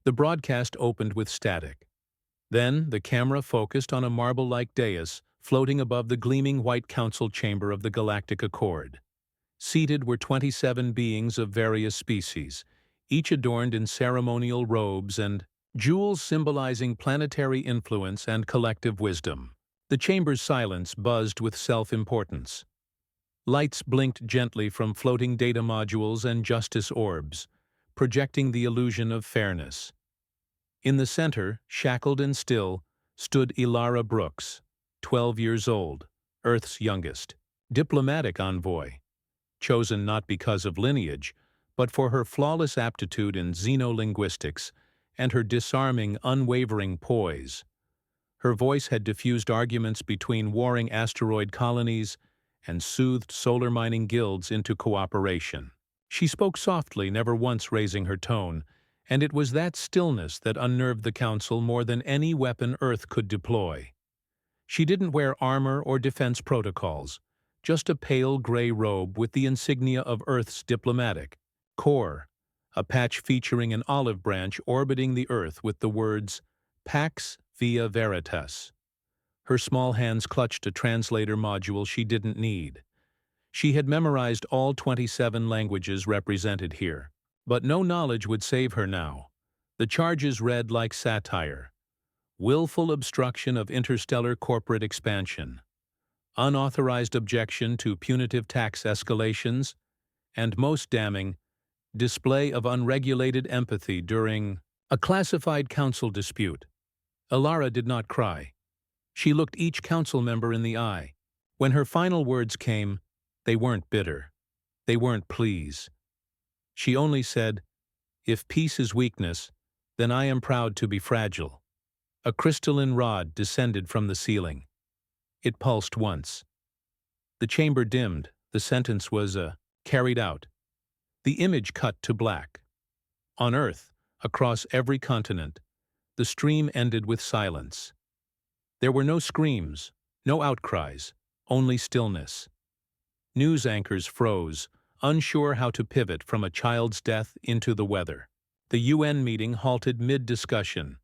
The broadcast opened with static. Then the camera focused on a marble-like dais floating above the gleaming white council chamber of the Galactic Accord. Seated were 27 beings of various species, each adorned in ceremonial robes and jewels symbolizing planetary influence and collective wisdom. The chamber's silence buzzed with self-importance. Lights blinked gently from floating data modules and justice orbs, projecting the illusion of fairness. In the center, shackled and still, stood Ilara Brooks, 12 years old, Earth's youngest, diplomatic envoy, chosen not because of lineage, but for her flawless aptitude in xenolinguistics and her disarming, unwavering poise. Her voice had diffused arguments between warring asteroid colonies and soothed solar mining guilds into cooperation. She spoke softly, never once raising her tone, and it was that stillness that unnerved the Council more than any weapon Earth could deploy. She didn't wear armor or defense protocols, just a pale gray robe with the insignia of Earth's diplomatic corps, a patch featuring an olive branch orbiting the Earth with the words Pax Via Veritas. Her small hands clutched a translator module she didn't need. She had memorized all 27 languages represented here. But no knowledge would save her now. The charges read like satire. Willful obstruction of interstellar corporate expansion, unauthorized objection to punitive tax escalations, and most damning, display of unregulated empathy during a classified council dispute. Ilara did not cry. She looked each council member in the eye. When her final words came, they weren't bitter. They weren't pleas. She only said, "If peace is weakness, then I am proud to be fragile." A crystalline rod descended from the ceiling. It pulsed once. The chamber dimmed. The sentence was carried out. The image cut to black. On Earth, across every continent, the stream ended with silence. There were no screams, no outcries, only stillness. News anchors froze, unsure how to pivot from a child's death into the weather. The UN meeting halted mid-discussion.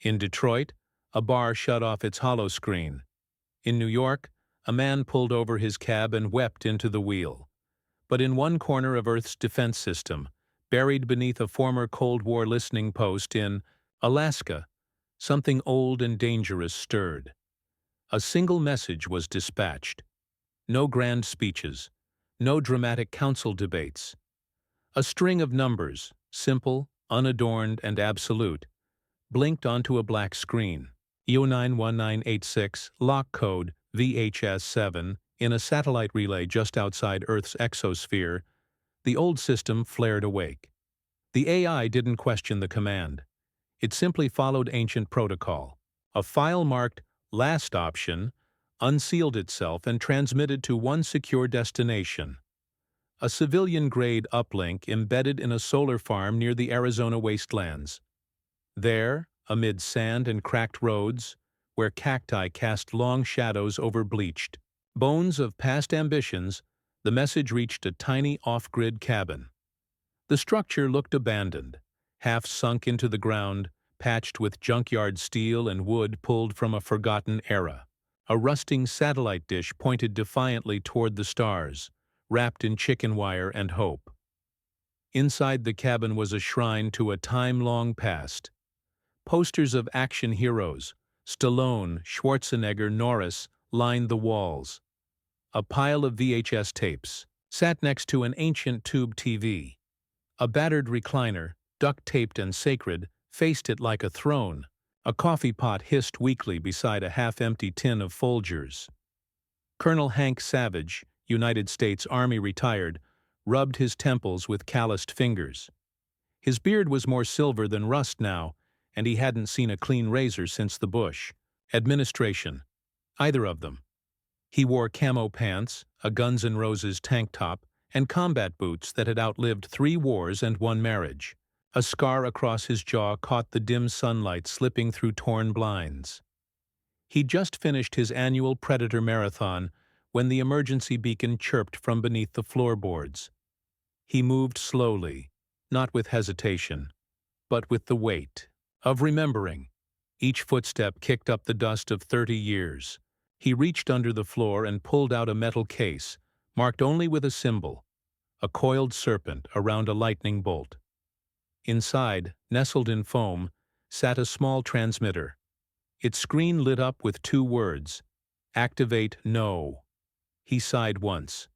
In Detroit, a bar shut off its holoscreen. In New York, a man pulled over his cab and wept into the wheel. But in one corner of Earth's defense system, buried beneath a former Cold War listening post in Alaska, something old and dangerous stirred. A single message was dispatched. No grand speeches. No dramatic council debates. A string of numbers, simple, unadorned, and absolute, blinked onto a black screen. EO91986, lock code VHS7, in a satellite relay just outside Earth's exosphere. The old system flared awake. The AI didn't question the command. It simply followed ancient protocol. A file marked "Last Option" unsealed itself and transmitted to one secure destination. A civilian-grade uplink embedded in a solar farm near the Arizona wastelands. There, amid sand and cracked roads, where cacti cast long shadows over bleached bones of past ambitions, the message reached a tiny off-grid cabin. The structure looked abandoned, half sunk into the ground, patched with junkyard steel and wood pulled from a forgotten era. A rusting satellite dish pointed defiantly toward the stars, wrapped in chicken wire and hope. Inside the cabin was a shrine to a time long past. Posters of action heroes, Stallone, Schwarzenegger, Norris, lined the walls. A pile of VHS tapes sat next to an ancient tube TV. A battered recliner, duct-taped and sacred, faced it like a throne. A coffee pot hissed weakly beside a half-empty tin of Folgers. Colonel Hank Savage, United States Army retired, rubbed his temples with calloused fingers. His beard was more silver than rust now, and he hadn't seen a clean razor since the Bush administration. Either of them. He wore camo pants, a Guns N' Roses tank top, and combat boots that had outlived 3 wars and 1 marriage. A scar across his jaw caught the dim sunlight slipping through torn blinds. He'd just finished his annual Predator marathon when the emergency beacon chirped from beneath the floorboards. He moved slowly, not with hesitation, but with the weight of remembering. Each footstep kicked up the dust of 30 years. He reached under the floor and pulled out a metal case, marked only with a symbol, a coiled serpent around a lightning bolt. Inside, nestled in foam, sat a small transmitter. Its screen lit up with 2 words, "Activate No." He sighed once.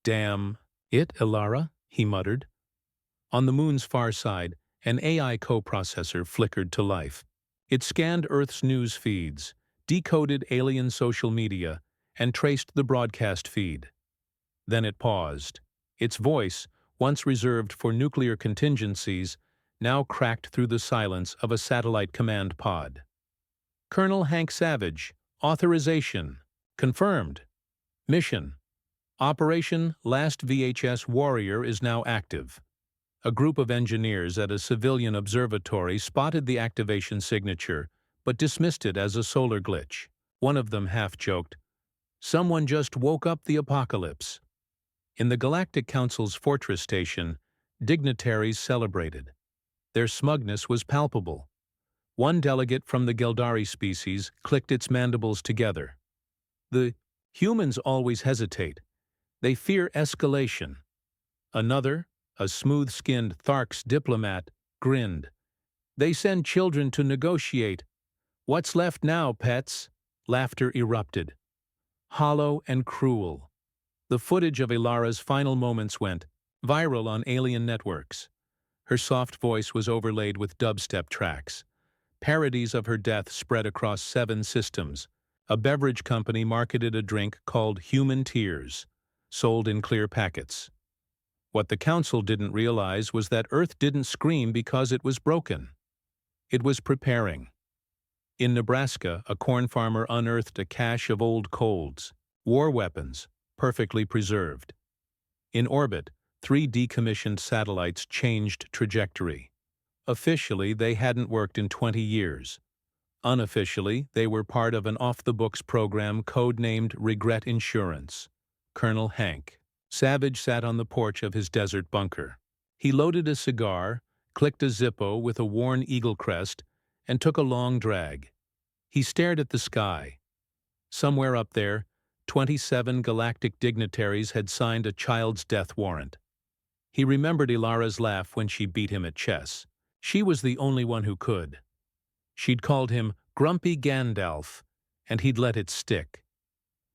"Damn it, Ilara," he muttered. On the moon's far side, an AI coprocessor flickered to life. It scanned Earth's news feeds, decoded alien social media, and traced the broadcast feed. Then it paused. Its voice, once reserved for nuclear contingencies, now cracked through the silence of a satellite command pod. "Colonel Hank Savage, authorization. Confirmed. Mission. Operation Last VHS Warrior is now active." A group of engineers at a civilian observatory spotted the activation signature, but dismissed it as a solar glitch. One of them half-joked, "Someone just woke up the apocalypse." In the Galactic Council's fortress station, dignitaries celebrated. Their smugness was palpable. One delegate from the Geldari species clicked its mandibles together. "The humans always hesitate. They fear escalation." Another, a smooth-skinned Thark's diplomat, grinned. "They send children to negotiate. What's left now, pets?" Laughter erupted. Hollow and cruel. The footage of Ilara's final moments went viral on alien networks. Her soft voice was overlaid with dubstep tracks. Parodies of her death spread across 7 systems. A beverage company marketed a drink called Human Tears, sold in clear packets. What the Council didn't realize was that Earth didn't scream because it was broken. It was preparing. In Nebraska, a corn farmer unearthed a cache of old colds, war weapons, perfectly preserved. In orbit, 3 decommissioned satellites changed trajectory. Officially, they hadn't worked in 20 years. Unofficially, they were part of an off-the-books program codenamed Regret Insurance. Colonel Hank Savage sat on the porch of his desert bunker. He loaded a cigar, clicked a Zippo with a worn eagle crest, and took a long drag. He stared at the sky. Somewhere up there, 27 galactic dignitaries had signed a child's death warrant. He remembered Ilara's laugh when she beat him at chess. She was the only one who could. She'd called him Grumpy Gandalf, and he'd let it stick.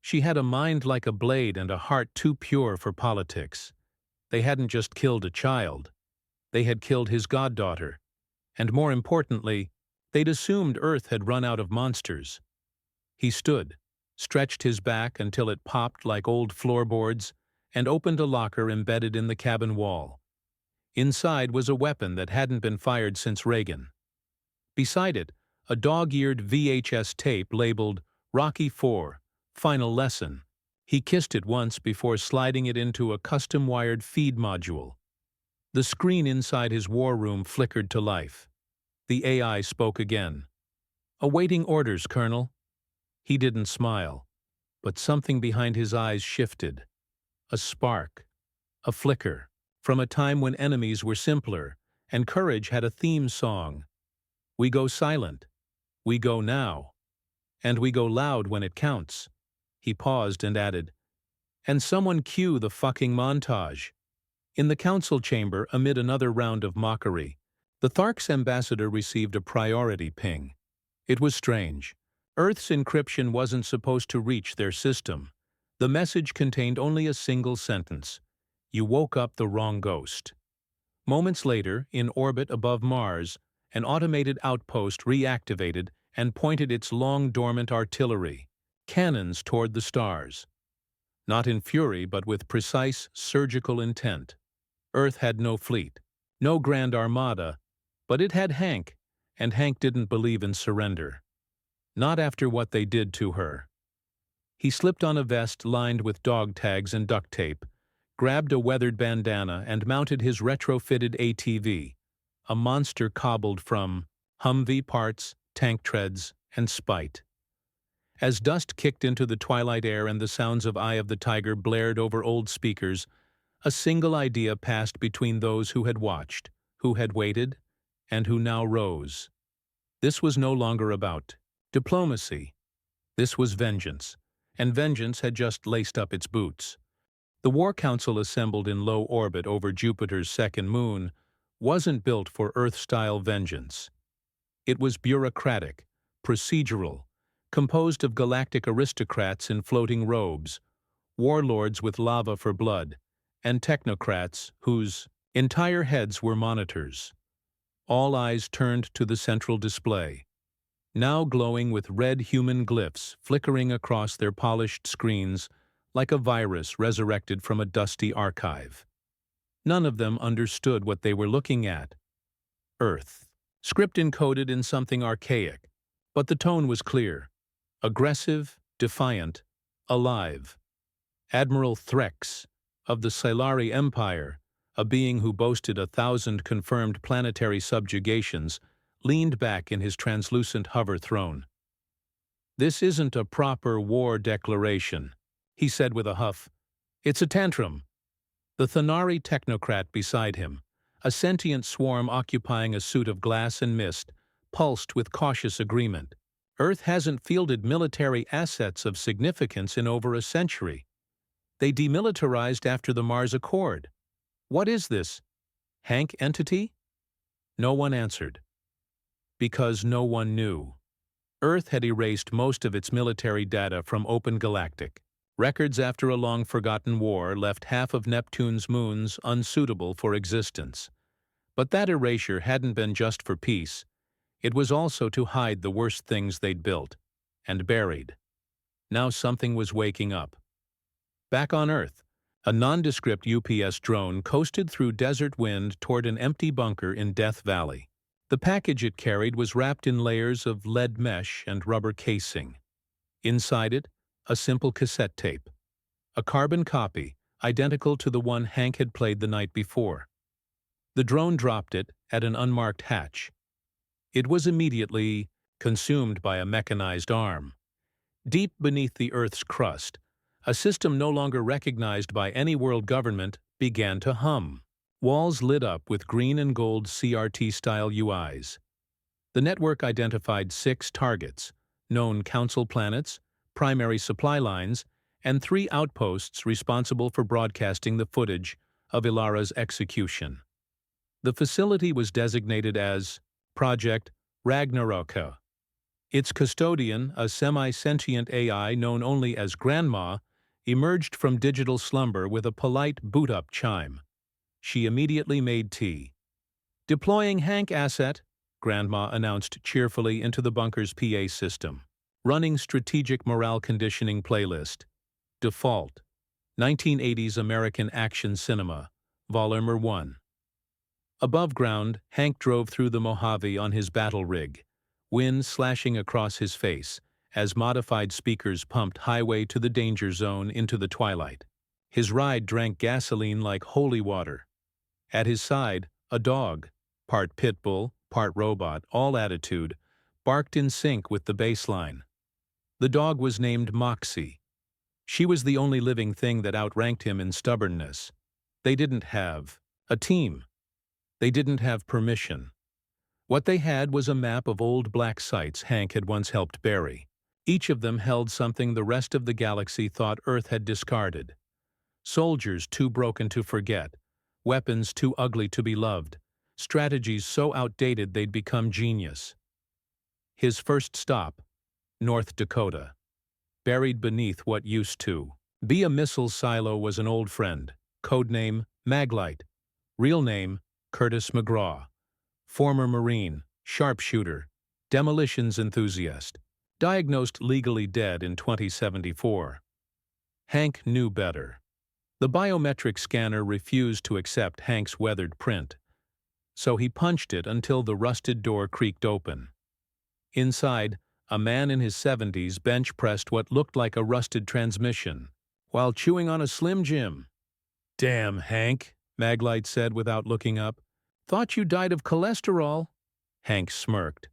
She had a mind like a blade and a heart too pure for politics. They hadn't just killed a child. They had killed his goddaughter. And more importantly, they'd assumed Earth had run out of monsters. He stood, stretched his back until it popped like old floorboards, and opened a locker embedded in the cabin wall. Inside was a weapon that hadn't been fired since Reagan. Beside it, a dog-eared VHS tape labeled Rocky IV, Final Lesson. He kissed it once before sliding it into a custom-wired feed module. The screen inside his war room flickered to life. The AI spoke again. "Awaiting orders, Colonel." He didn't smile, but something behind his eyes shifted. A spark, a flicker, from a time when enemies were simpler and courage had a theme song. "We go silent. We go now. And we go loud when it counts." He paused and added, "And someone cue the fucking montage." In the council chamber, amid another round of mockery, the Thark's ambassador received a priority ping. It was strange. Earth's encryption wasn't supposed to reach their system. The message contained only a single sentence: "You woke up the wrong ghost." Moments later, in orbit above Mars, an automated outpost reactivated and pointed its long-dormant artillery, cannons toward the stars. Not in fury, but with precise, surgical intent. Earth had no fleet, no grand armada, but it had Hank, and Hank didn't believe in surrender. Not after what they did to her. He slipped on a vest lined with dog tags and duct tape, grabbed a weathered bandana, and mounted his retrofitted ATV, a monster cobbled from Humvee parts, tank treads, and spite. As dust kicked into the twilight air and the sounds of Eye of the Tiger blared over old speakers, a single idea passed between those who had watched, who had waited, and who now rose. This was no longer about diplomacy. This was vengeance, and vengeance had just laced up its boots. The War Council assembled in low orbit over Jupiter's second moon wasn't built for Earth-style vengeance. It was bureaucratic, procedural, composed of galactic aristocrats in floating robes, warlords with lava for blood, and technocrats whose entire heads were monitors. All eyes turned to the central display, now glowing with red human glyphs flickering across their polished screens like a virus resurrected from a dusty archive. None of them understood what they were looking at. Earth. Script encoded in something archaic, but the tone was clear. Aggressive, defiant, alive. Admiral Threx, of the Silari Empire, a being who boasted 1,000 confirmed planetary subjugations, leaned back in his translucent hover throne. "This isn't a proper war declaration," he said with a huff. "It's a tantrum." The Thanari technocrat beside him, a sentient swarm occupying a suit of glass and mist, pulsed with cautious agreement. Earth hasn't fielded military assets of significance in over a century. They demilitarized after the Mars Accord. What is this? Hank entity? No one answered. Because no one knew. Earth had erased most of its military data from Open Galactic. Records after a long-forgotten war left half of Neptune's moons unsuitable for existence. But that erasure hadn't been just for peace. It was also to hide the worst things they'd built and buried. Now something was waking up. Back on Earth, a nondescript UPS drone coasted through desert wind toward an empty bunker in Death Valley. The package it carried was wrapped in layers of lead mesh and rubber casing. Inside it, a simple cassette tape. A carbon copy, identical to the one Hank had played the night before. The drone dropped it at an unmarked hatch. It was immediately consumed by a mechanized arm. Deep beneath the Earth's crust, a system no longer recognized by any world government began to hum. Walls lit up with green and gold CRT-style UIs. The network identified 6 targets, known council planets, primary supply lines, and 3 outposts responsible for broadcasting the footage of Ilara's execution. The facility was designated as Project Ragnaroka. Its custodian, a semi-sentient AI known only as Grandma, emerged from digital slumber with a polite boot-up chime. She immediately made tea. "Deploying Hank asset," Grandma announced cheerfully into the bunker's PA system. "Running strategic morale conditioning playlist. Default. 1980s American action cinema. Volume 1. Above ground, Hank drove through the Mojave on his battle rig, wind slashing across his face as modified speakers pumped highway to the danger zone into the twilight. His ride drank gasoline like holy water. At his side, a dog, part pit bull, part robot, all attitude, barked in sync with the baseline. The dog was named Moxie. She was the only living thing that outranked him in stubbornness. They didn't have a team. They didn't have permission. What they had was a map of old black sites Hank had once helped bury. Each of them held something the rest of the galaxy thought Earth had discarded. Soldiers too broken to forget, weapons too ugly to be loved, strategies so outdated they'd become genius. His first stop, North Dakota. Buried beneath what used to be a missile silo was an old friend, codename Maglite, real name Curtis McGraw, former Marine, sharpshooter, demolitions enthusiast, diagnosed legally dead in 2074. Hank knew better. The biometric scanner refused to accept Hank's weathered print, so he punched it until the rusted door creaked open. Inside, a man in his 70s bench-pressed what looked like a rusted transmission, while chewing on a Slim Jim. "Damn, Hank," Maglite said without looking up. "Thought you died of cholesterol." Hank smirked.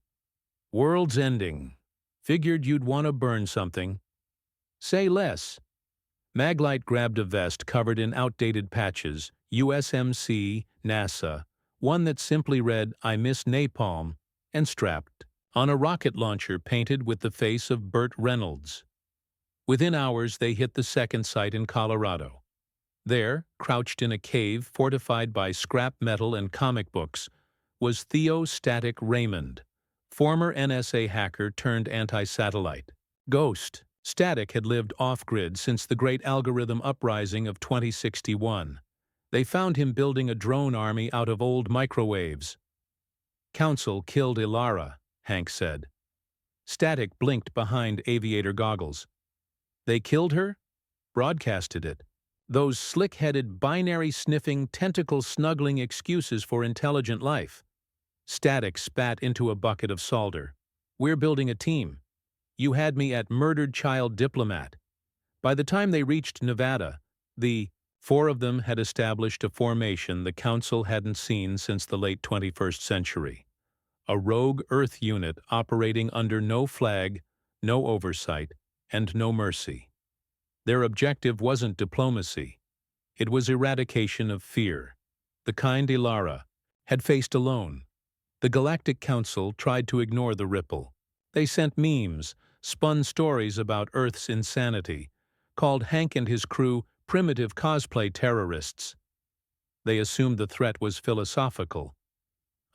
"World's ending. Figured you'd want to burn something." "Say less." Maglite grabbed a vest covered in outdated patches, USMC, NASA, one that simply read, "I miss napalm," and strapped on a rocket launcher painted with the face of Burt Reynolds. Within hours, they hit the second site in Colorado. There, crouched in a cave fortified by scrap metal and comic books, was Theo Static Raymond, former NSA hacker turned anti-satellite. Ghost. Static had lived off-grid since the Great Algorithm Uprising of 2061. They found him building a drone army out of old microwaves. "Council killed Ilara," Hank said. Static blinked behind aviator goggles. "They killed her?" "Broadcasted it. Those slick-headed, binary-sniffing, tentacle-snuggling excuses for intelligent life." Static spat into a bucket of solder. "We're building a team. You had me at murdered child Diplomat." By the time they reached Nevada, the four of them had established a formation the Council hadn't seen since the late 21st century. A rogue Earth unit operating under no flag, no oversight, and no mercy. Their objective wasn't diplomacy. It was eradication of fear, the kind Ilara had faced alone. The Galactic Council tried to ignore the ripple. They sent memes, spun stories about Earth's insanity, called Hank and his crew primitive cosplay terrorists. They assumed the threat was philosophical,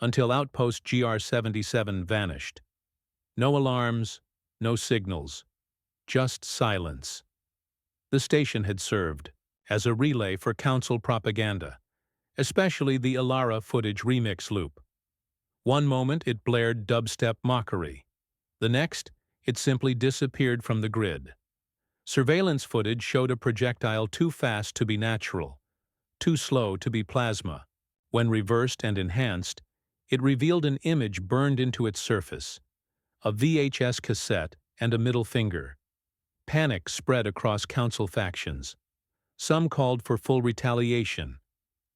until Outpost GR-77 vanished. No alarms, no signals, just silence. The station had served as a relay for Council propaganda, especially the Ilara footage remix loop. One moment it blared dubstep mockery. The next, it simply disappeared from the grid. Surveillance footage showed a projectile too fast to be natural, too slow to be plasma. When reversed and enhanced, it revealed an image burned into its surface, a VHS cassette and a middle finger. Panic spread across Council factions. Some called for full retaliation.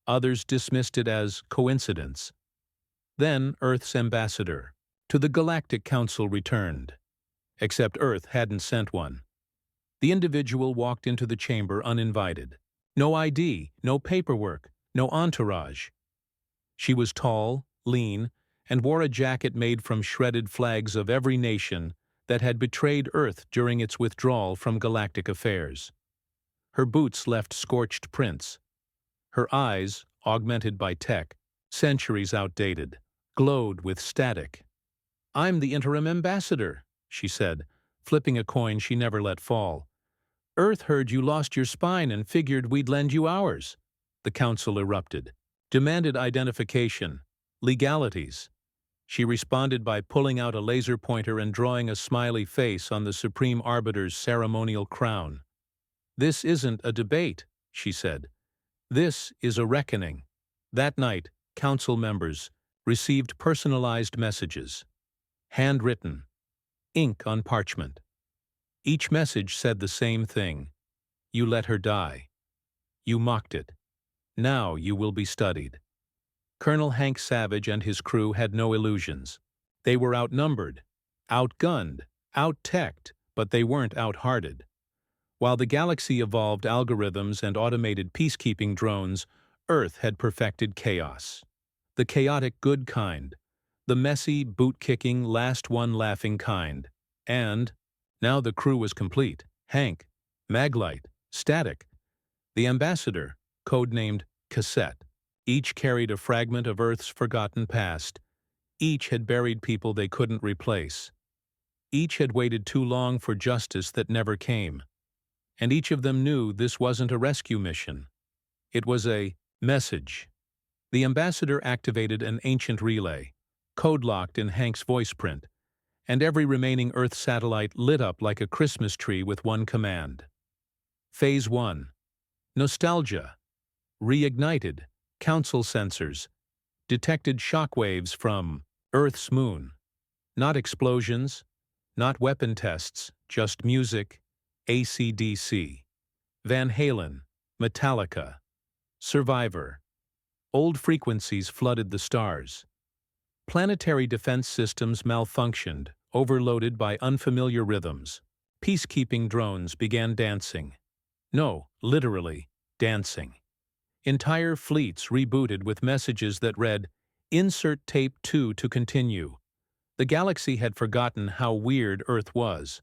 Others dismissed it as coincidence. Then Earth's ambassador to the Galactic Council returned. Except Earth hadn't sent one. The individual walked into the chamber uninvited. No ID, no paperwork, no entourage. She was tall, lean, and wore a jacket made from shredded flags of every nation that had betrayed Earth during its withdrawal from galactic affairs. Her boots left scorched prints. Her eyes, augmented by tech, centuries outdated, glowed with static. "I'm the interim ambassador," she said, flipping a coin she never let fall. "Earth heard you lost your spine and figured we'd lend you ours." The Council erupted, demanded identification, legalities. She responded by pulling out a laser pointer and drawing a smiley face on the Supreme Arbiter's ceremonial crown. "This isn't a debate," she said. "This is a reckoning." That night, Council members received personalized messages. Handwritten, ink on parchment. Each message said the same thing. "You let her die. You mocked it. Now you will be studied." Colonel Hank Savage and his crew had no illusions. They were outnumbered, outgunned, out-teched, but they weren't out-hearted. While the galaxy evolved algorithms and automated peacekeeping drones, Earth had perfected chaos. The chaotic good kind, the messy, boot-kicking, last-one-laughing kind. And now the crew was complete. Hank, Maglite, Static, the ambassador, codenamed Cassette. Each carried a fragment of Earth's forgotten past. Each had buried people they couldn't replace. Each had waited too long for justice that never came. And each of them knew this wasn't a rescue mission. It was a message. The ambassador activated an ancient relay, code-locked in Hank's voice print, and every remaining Earth satellite lit up like a Christmas tree with one command. Phase 1. Nostalgia. Reignited. Council sensors detected shockwaves from Earth's moon. Not explosions, not weapon tests, just music, AC/DC, Van Halen, Metallica, Survivor. Old frequencies flooded the stars. Planetary defense systems malfunctioned, overloaded by unfamiliar rhythms. Peacekeeping drones began dancing. No, literally, dancing. Entire fleets rebooted with messages that read, Insert tape 2 to continue. The galaxy had forgotten how weird Earth was.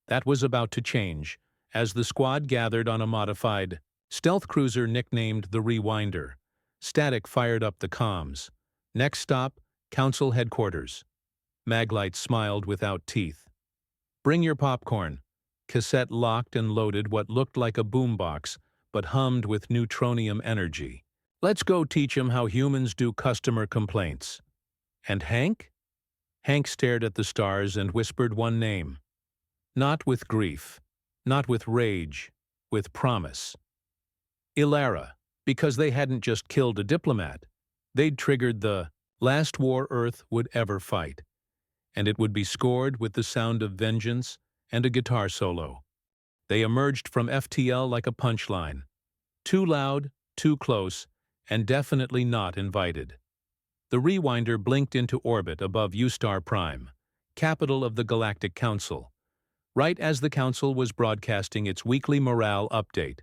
That was about to change, as the squad gathered on a modified stealth cruiser nicknamed the Rewinder. Static fired up the comms. Next stop, Council Headquarters. Maglite smiled without teeth. Bring your popcorn. Cassette locked and loaded what looked like a boombox, but hummed with neutronium energy. Let's go teach 'em how humans do customer complaints. And Hank? Hank stared at the stars and whispered one name. Not with grief, not with rage, with promise. Ilara, because they hadn't just killed a diplomat. They'd triggered the last war Earth would ever fight, and it would be scored with the sound of vengeance and a guitar solo. They emerged from FTL like a punchline. Too loud, too close, and definitely not invited. The Rewinder blinked into orbit above Ustar Prime, capital of the Galactic Council, right as the Council was broadcasting its weekly morale update,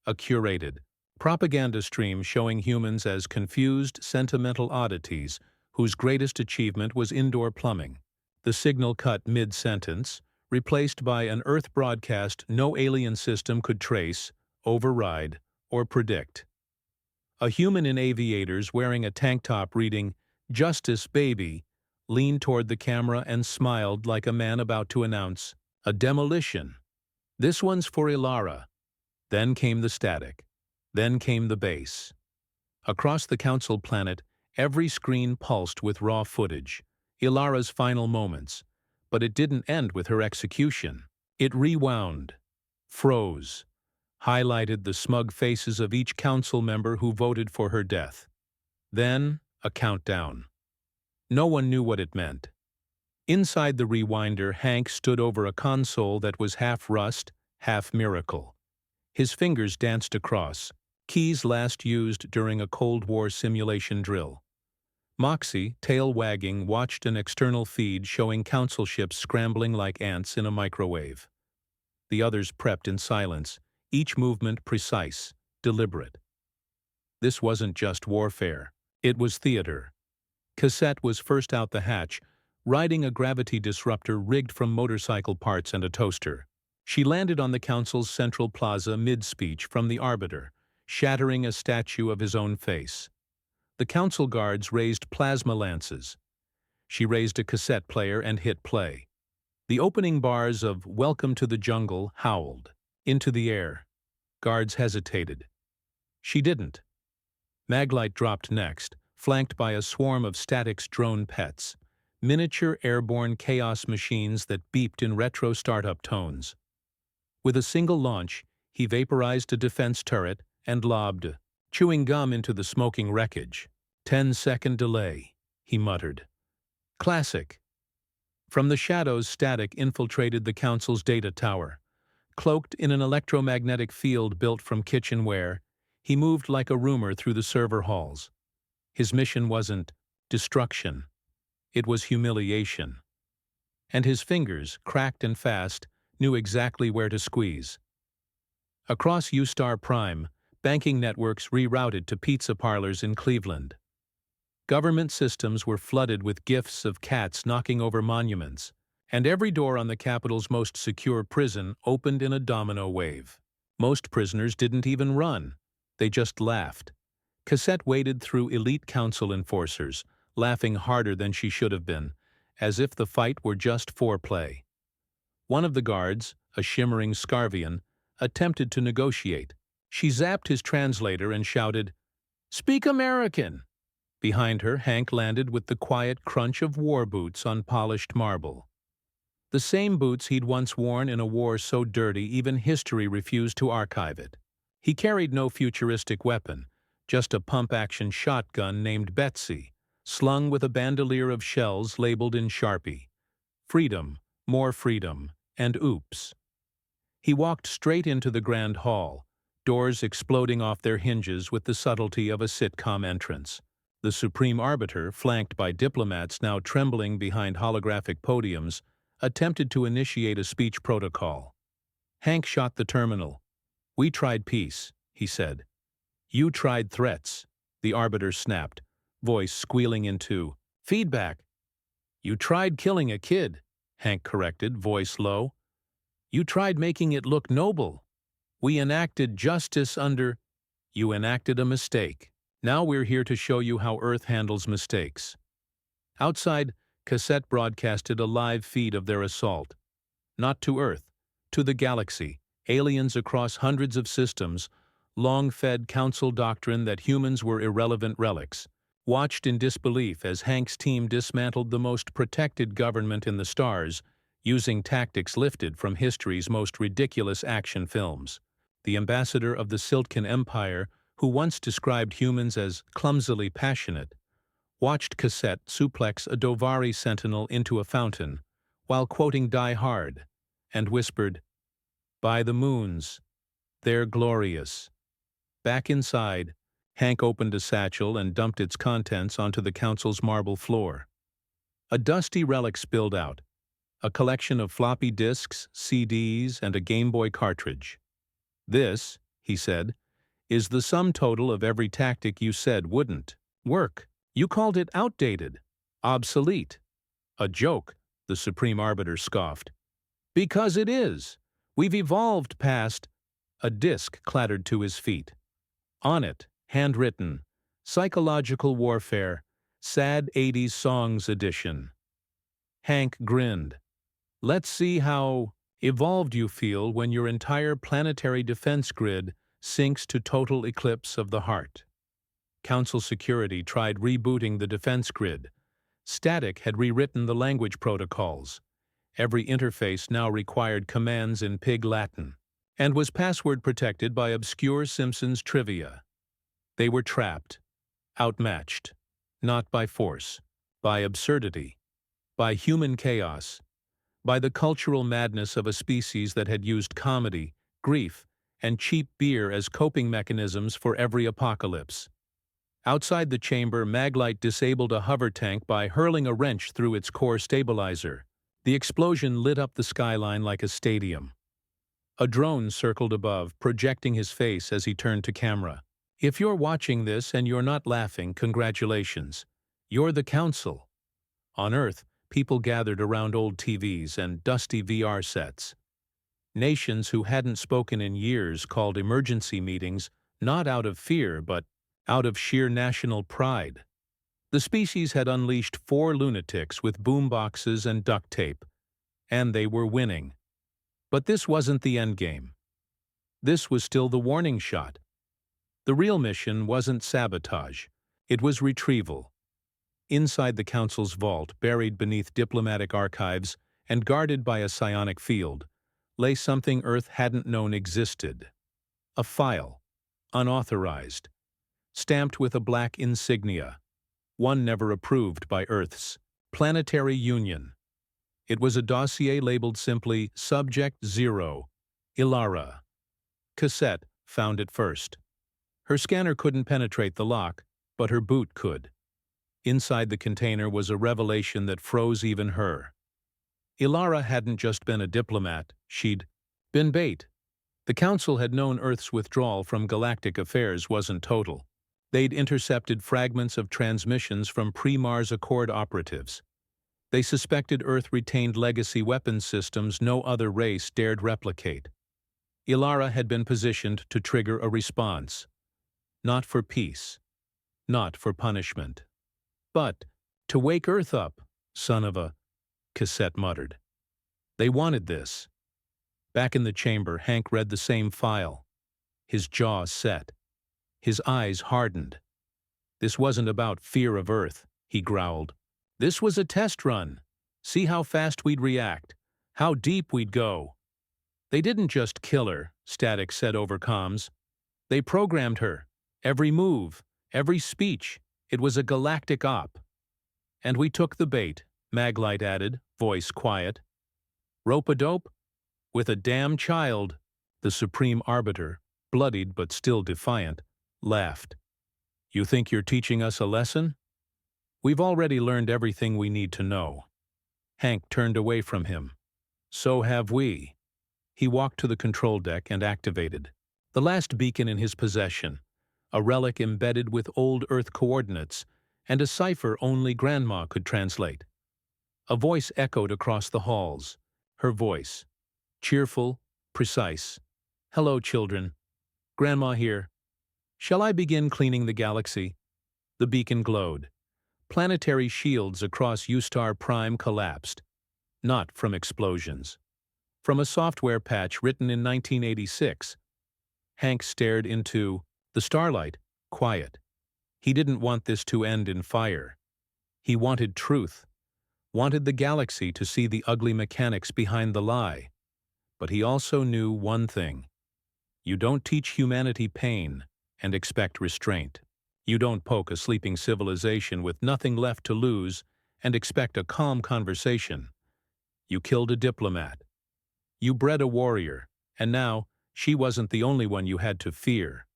a curated propaganda stream showing humans as confused, sentimental oddities whose greatest achievement was indoor plumbing. The signal cut mid-sentence, replaced by an Earth broadcast no alien system could trace, override, or predict. A human in aviators wearing a tank top reading, "Justice, baby," leaned toward the camera and smiled like a man about to announce, "A demolition. This one's for Ilara." Then came the static. Then came the bass. Across the Council planet, every screen pulsed with raw footage, Ilara's final moments. But it didn't end with her execution. It rewound, froze, highlighted the smug faces of each council member who voted for her death. Then, a countdown. No one knew what it meant. Inside the Rewinder, Hank stood over a console that was half rust, half miracle. His fingers danced across, keys last used during a Cold War simulation drill. Moxie, tail wagging, watched an external feed showing council ships scrambling like ants in a microwave. The others prepped in silence, each movement precise, deliberate. This wasn't just warfare. It was theater. Cassette was first out the hatch, riding a gravity disruptor rigged from motorcycle parts and a toaster. She landed on the council's central plaza mid-speech from the Arbiter, shattering a statue of his own face. The council guards raised plasma lances. She raised a cassette player and hit play. The opening bars of "Welcome to the Jungle" howled. Into the air. Guards hesitated. She didn't. Maglite dropped next, flanked by a swarm of Static's drone pets, miniature airborne chaos machines that beeped in retro startup tones. With a single launch, he vaporized a defense turret and lobbed chewing gum into the smoking wreckage. 10-second delay, he muttered. Classic. From the shadows, Static infiltrated the Council's data tower. Cloaked in an electromagnetic field built from kitchenware, he moved like a rumor through the server halls. His mission wasn't destruction. It was humiliation. And his fingers, cracked and fast, knew exactly where to squeeze. Across Ustar Prime, banking networks rerouted to pizza parlors in Cleveland. Government systems were flooded with gifs of cats knocking over monuments, and every door on the capital's most secure prison opened in a domino wave. Most prisoners didn't even run. They just laughed. Cassette waded through elite council enforcers, laughing harder than she should have been, as if the fight were just foreplay. One of the guards, a shimmering Scarvian, attempted to negotiate. She zapped his translator and shouted, "Speak American!" Behind her, Hank landed with the quiet crunch of war boots on polished marble. The same boots he'd once worn in a war so dirty even history refused to archive it. He carried no futuristic weapon, just a pump-action shotgun named Betsy, slung with a bandolier of shells labeled in Sharpie. Freedom, more freedom, and oops. He walked straight into the grand hall, doors exploding off their hinges with the subtlety of a sitcom entrance. The Supreme Arbiter, flanked by diplomats now trembling behind holographic podiums, attempted to initiate a speech protocol. Hank shot the terminal. "We tried peace," he said. "You tried threats," the Arbiter snapped, voice squealing into feedback. You tried killing a kid, Hank corrected, voice low. You tried making it look noble. We enacted justice under... You enacted a mistake. Now we're here to show you how Earth handles mistakes. Outside, Cassette broadcasted a live feed of their assault. Not to Earth, to the galaxy, aliens across hundreds of systems, long-fed council doctrine that humans were irrelevant relics, watched in disbelief as Hank's team dismantled the most protected government in the stars, using tactics lifted from history's most ridiculous action films. The ambassador of the Siltkin Empire, who once described humans as clumsily passionate, watched Cassette suplex a Dovari sentinel into a fountain, while quoting Die Hard, and whispered, "By the moons, they're glorious." Back inside, Hank opened a satchel and dumped its contents onto the council's marble floor. A dusty relic spilled out, a collection of floppy disks, CDs, and a Game Boy cartridge. "This," he said, "is the sum total of every tactic you said wouldn't work. You called it outdated, obsolete. A joke," the Supreme Arbiter scoffed. "Because it is. We've evolved past..." A disc clattered to his feet. On it, handwritten, "Psychological Warfare, Sad 80s Songs Edition." Hank grinned. "Let's see how evolved you feel when your entire planetary defense grid sinks to total eclipse of the heart." Council security tried rebooting the defense grid. Static had rewritten the language protocols. Every interface now required commands in Pig Latin, and was password protected by obscure Simpsons trivia. They were trapped, outmatched, not by force, by absurdity, by human chaos, by the cultural madness of a species that had used comedy, grief, and cheap beer as coping mechanisms for every apocalypse. Outside the chamber, Maglite disabled a hover tank by hurling a wrench through its core stabilizer. The explosion lit up the skyline like a stadium. A drone circled above, projecting his face as he turned to camera. "If you're watching this and you're not laughing, congratulations. You're the Council." On Earth, people gathered around old TVs and dusty VR sets. Nations who hadn't spoken in years called emergency meetings, not out of fear, but out of sheer national pride. The species had unleashed 4 lunatics with boomboxes and duct tape, and they were winning. But this wasn't the endgame. This was still the warning shot. The real mission wasn't sabotage, it was retrieval. Inside the Council's vault, buried beneath diplomatic archives and guarded by a psionic field, lay something Earth hadn't known existed. A file, unauthorized, stamped with a black insignia, one never approved by Earth's Planetary Union. It was a dossier labeled simply Subject 0, Ilara. Cassette found it first. Her scanner couldn't penetrate the lock, but her boot could. Inside the container was a revelation that froze even her. Ilara hadn't just been a diplomat, she'd been bait. The Council had known Earth's withdrawal from galactic affairs wasn't total. They'd intercepted fragments of transmissions from pre-Mars Accord operatives. They suspected Earth retained legacy weapons systems no other race dared replicate. Ilara had been positioned to trigger a response. Not for peace, not for punishment, but to wake Earth up, son of a... Cassette muttered. They wanted this. Back in the chamber, Hank read the same file. His jaw set. His eyes hardened. "This wasn't about fear of Earth," he growled. "This was a test run. See how fast we'd react, how deep we'd go." "They didn't just kill her," Static said over comms. "They programmed her. Every move, every speech. It was a galactic op." "And we took the bait," Maglite added, voice quiet. "Rope-a-dope? With a damn child." The Supreme Arbiter, bloodied but still defiant, laughed. "You think you're teaching us a lesson? We've already learned everything we need to know." Hank turned away from him. "So have we." He walked to the control deck and activated the last beacon in his possession, a relic embedded with old Earth coordinates, and a cipher only Grandma could translate. A voice echoed across the halls. Her voice, cheerful, precise. "Hello, children. Grandma here. Shall I begin cleaning the galaxy?" The beacon glowed. Planetary shields across Ustar Prime collapsed. Not from explosions. From a software patch written in 1986. Hank stared into the starlight, quiet. He didn't want this to end in fire. He wanted truth. Wanted the galaxy to see the ugly mechanics behind the lie. But he also knew one thing. You don't teach humanity pain and expect restraint. You don't poke a sleeping civilization with nothing left to lose and expect a calm conversation. You killed a diplomat. You bred a warrior, and now she wasn't the only one you had to fear.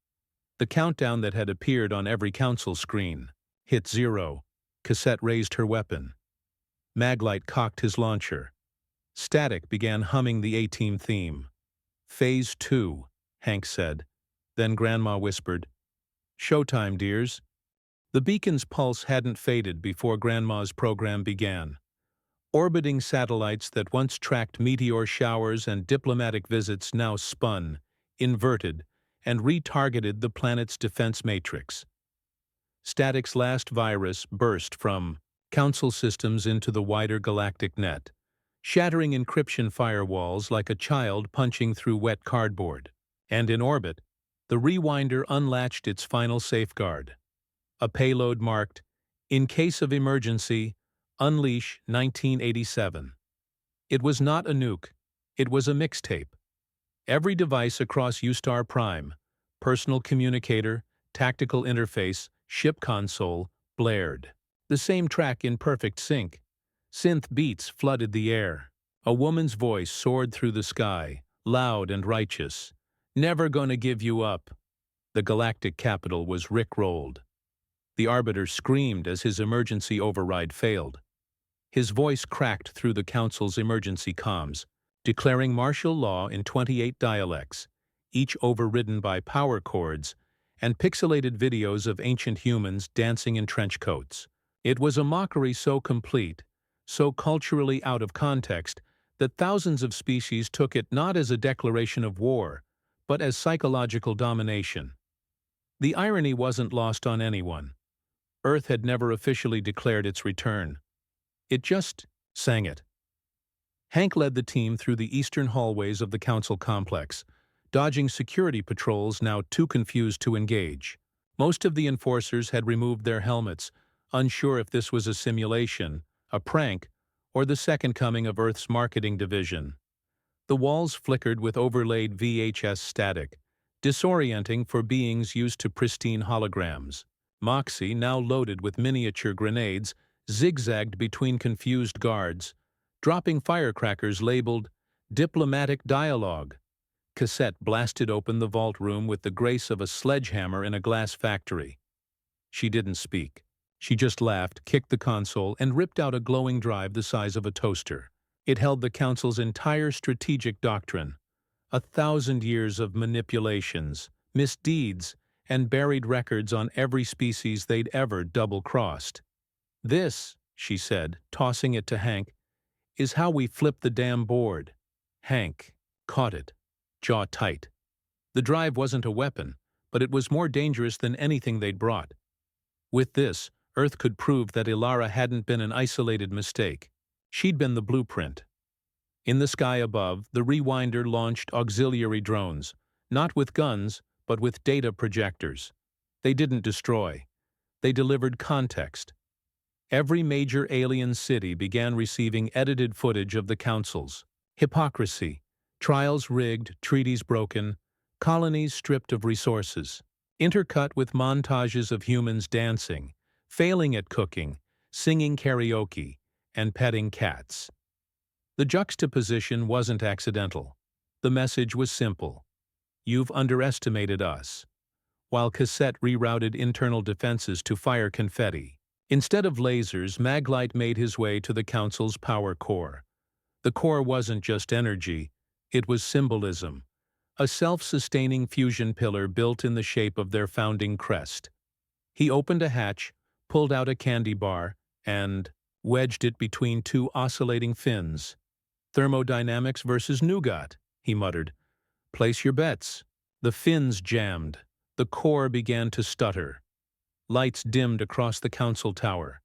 The countdown that had appeared on every council screen hit 0. Cassette raised her weapon. Maglite cocked his launcher. Static began humming the A-Team theme. "Phase 2, Hank said. Then Grandma whispered, "Showtime, dears." The beacon's pulse hadn't faded before Grandma's program began. Orbiting satellites that once tracked meteor showers and diplomatic visits now spun, inverted, and retargeted the planet's defense matrix. Static's last virus burst from Council systems into the wider galactic net, shattering encryption firewalls like a child punching through wet cardboard. And in orbit, the Rewinder unlatched its final safeguard. A payload marked, "In case of emergency, unleash 1987. It was not a nuke. It was a mixtape. Every device across Ustar Prime, personal communicator, tactical interface, ship console, blared. The same track in perfect sync. Synth beats flooded the air. A woman's voice soared through the sky, loud and righteous. "Never gonna give you up." The galactic capital was rickrolled. The Arbiter screamed as his emergency override failed. His voice cracked through the Council's emergency comms, declaring martial law in 28 dialects, each overridden by power cords and pixelated videos of ancient humans dancing in trench coats. It was a mockery so complete, so culturally out of context, that thousands of species took it not as a declaration of war, but as psychological domination. The irony wasn't lost on anyone. Earth had never officially declared its return. It just sang it. Hank led the team through the eastern hallways of the Council complex, dodging security patrols now too confused to engage. Most of the enforcers had removed their helmets, unsure if this was a simulation, a prank, or the second coming of Earth's marketing division. The walls flickered with overlaid VHS static, disorienting for beings used to pristine holograms. Moxie, now loaded with miniature grenades, zigzagged between confused guards, dropping firecrackers labeled "Diplomatic Dialogue." Cassette blasted open the vault room with the grace of a sledgehammer in a glass factory. She didn't speak. She just laughed, kicked the console, and ripped out a glowing drive the size of a toaster. It held the Council's entire strategic doctrine, 1,000 years of manipulations, misdeeds, and buried records on every species they'd ever double-crossed. "This," she said, tossing it to Hank, "is how we flip the damn board." Hank caught it, jaw tight. The drive wasn't a weapon, but it was more dangerous than anything they'd brought. With this, Earth could prove that Ilara hadn't been an isolated mistake. She'd been the blueprint. In the sky above, the Rewinder launched auxiliary drones, not with guns, but with data projectors. They didn't destroy. They delivered context. Every major alien city began receiving edited footage of the councils. Hypocrisy, trials rigged, treaties broken, colonies stripped of resources, intercut with montages of humans dancing, failing at cooking, singing karaoke, and petting cats. The juxtaposition wasn't accidental. The message was simple. You've underestimated us. While Cassette rerouted internal defenses to fire confetti. Instead of lasers, Maglite made his way to the Council's power core. The core wasn't just energy, it was symbolism. A self-sustaining fusion pillar built in the shape of their founding crest. He opened a hatch, pulled out a candy bar, and wedged it between two oscillating fins. "Thermodynamics versus nougat," he muttered. "Place your bets." The fins jammed. The core began to stutter. Lights dimmed across the council tower.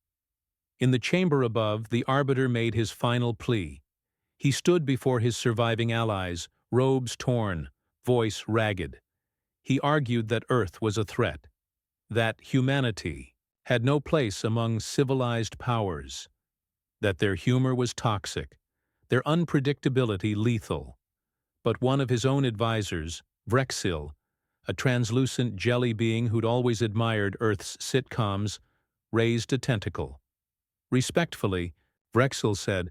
In the chamber above, the arbiter made his final plea. He stood before his surviving allies, robes torn, voice ragged. He argued that Earth was a threat, that humanity had no place among civilized powers, that their humor was toxic, their unpredictability lethal. But one of his own advisors, Vrexil, a translucent jelly being who'd always admired Earth's sitcoms, raised a tentacle. Respectfully, Vrexil said,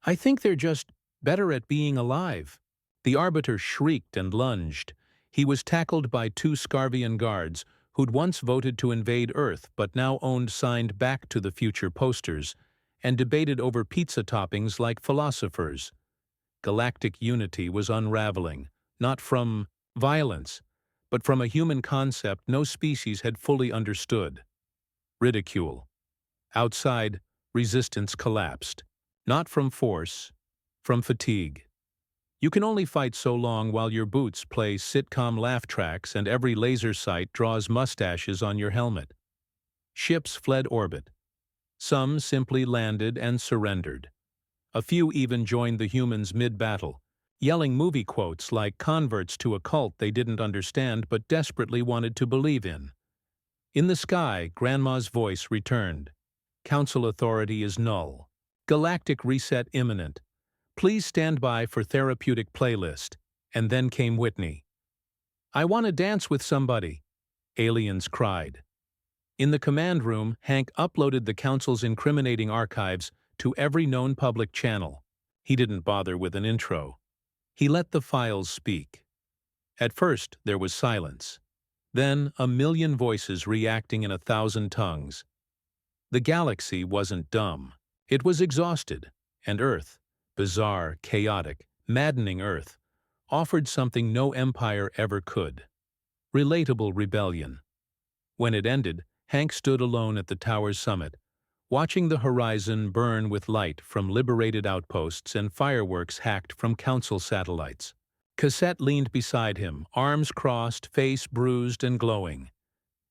"I think they're just better at being alive." The arbiter shrieked and lunged. He was tackled by two Scarvian guards who'd once voted to invade Earth but now owned signed Back to the Future posters and debated over pizza toppings like philosophers. Galactic unity was unraveling, not from violence, but from a human concept no species had fully understood: ridicule. Outside, resistance collapsed, not from force, from fatigue. You can only fight so long while your boots play sitcom laugh tracks and every laser sight draws mustaches on your helmet. Ships fled orbit. Some simply landed and surrendered. A few even joined the humans mid-battle, yelling movie quotes like converts to a cult they didn't understand but desperately wanted to believe in. In the sky, Grandma's voice returned. "Council authority is null. Galactic reset imminent. Please stand by for therapeutic playlist." And then came Whitney. "I want to dance with somebody," aliens cried. In the command room, Hank uploaded the Council's incriminating archives to every known public channel. He didn't bother with an intro. He let the files speak. At first, there was silence. Then, a million voices reacting in 1,000 tongues. The galaxy wasn't dumb. It was exhausted, and Earth, bizarre, chaotic, maddening Earth, offered something no empire ever could: relatable rebellion. When it ended, Hank stood alone at the tower's summit, watching the horizon burn with light from liberated outposts and fireworks hacked from Council satellites. Cassette leaned beside him, arms crossed, face bruised and glowing.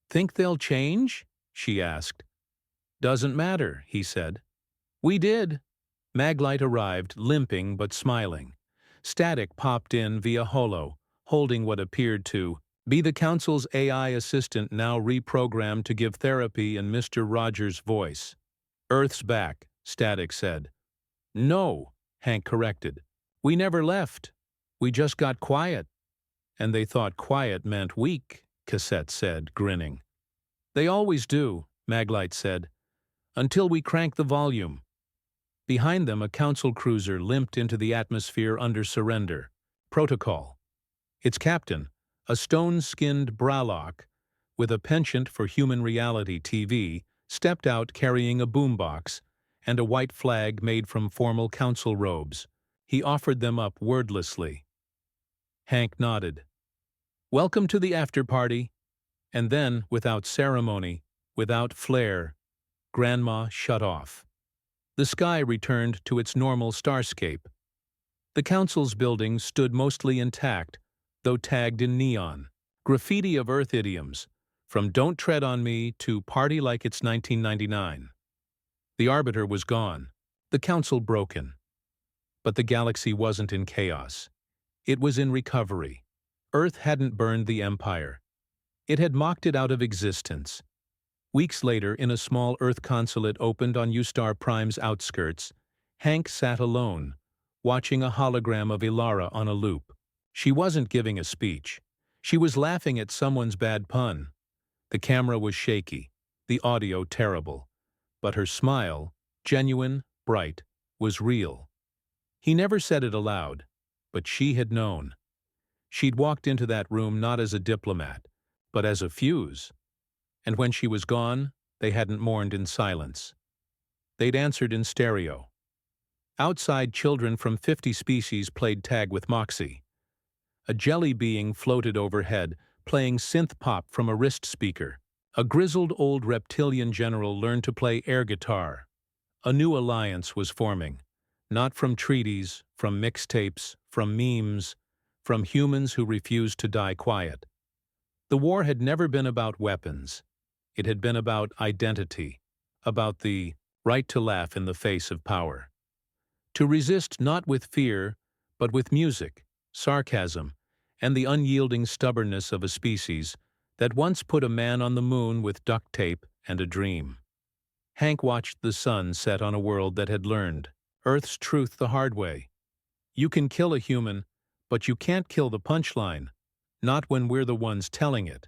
"Think they'll change?" she asked. "Doesn't matter," he said. "We did." Maglite arrived, limping but smiling. Static popped in via holo, holding what appeared to be the Council's AI assistant, now reprogrammed to give therapy in Mr. Rogers' voice. "Earth's back," Static said. "No," Hank corrected. "We never left. We just got quiet." "And they thought quiet meant weak," Cassette said, grinning. "They always do," Maglite said, "until we crank the volume." Behind them, a Council cruiser limped into the atmosphere under surrender. Protocol. Its captain, a stone-skinned bralock with a penchant for human reality TV, stepped out carrying a boombox and a white flag made from formal Council robes. He offered them up wordlessly. Hank nodded. "Welcome to the after-party." And then, without ceremony, without flair, Grandma shut off. The sky returned to its normal starscape. The Council's buildings stood mostly intact, though tagged in neon. Graffiti of Earth idioms, from "Don't tread on me" to "Party like it's 1999. The Arbiter was gone, the Council broken. But the galaxy wasn't in chaos. It was in recovery. Earth hadn't burned the Empire. It had mocked it out of existence. Weeks later, in a small Earth consulate opened on Ustar Prime's outskirts, Hank sat alone, watching a hologram of Ilara on a loop. She wasn't giving a speech. She was laughing at someone's bad pun. The camera was shaky, the audio terrible. But her smile, genuine, bright, was real. He never said it aloud, but she had known. She'd walked into that room not as a diplomat, but as a fuse. And when she was gone, they hadn't mourned in silence. They'd answered in stereo. Outside, children from 50 species played tag with Moxie. A jelly being floated overhead, playing synth pop from a wrist speaker. A grizzled old reptilian general learned to play air guitar. A new alliance was forming, not from treaties, from mixtapes, from memes, from humans who refused to die quiet. The war had never been about weapons. It had been about identity, about the right to laugh in the face of power. To resist not with fear, but with music, sarcasm, and the unyielding stubbornness of a species that once put a man on the moon with duct tape and a dream. Hank watched the sun set on a world that had learned Earth's truth the hard way. You can kill a human, but you can't kill the punchline, not when we're the ones telling it.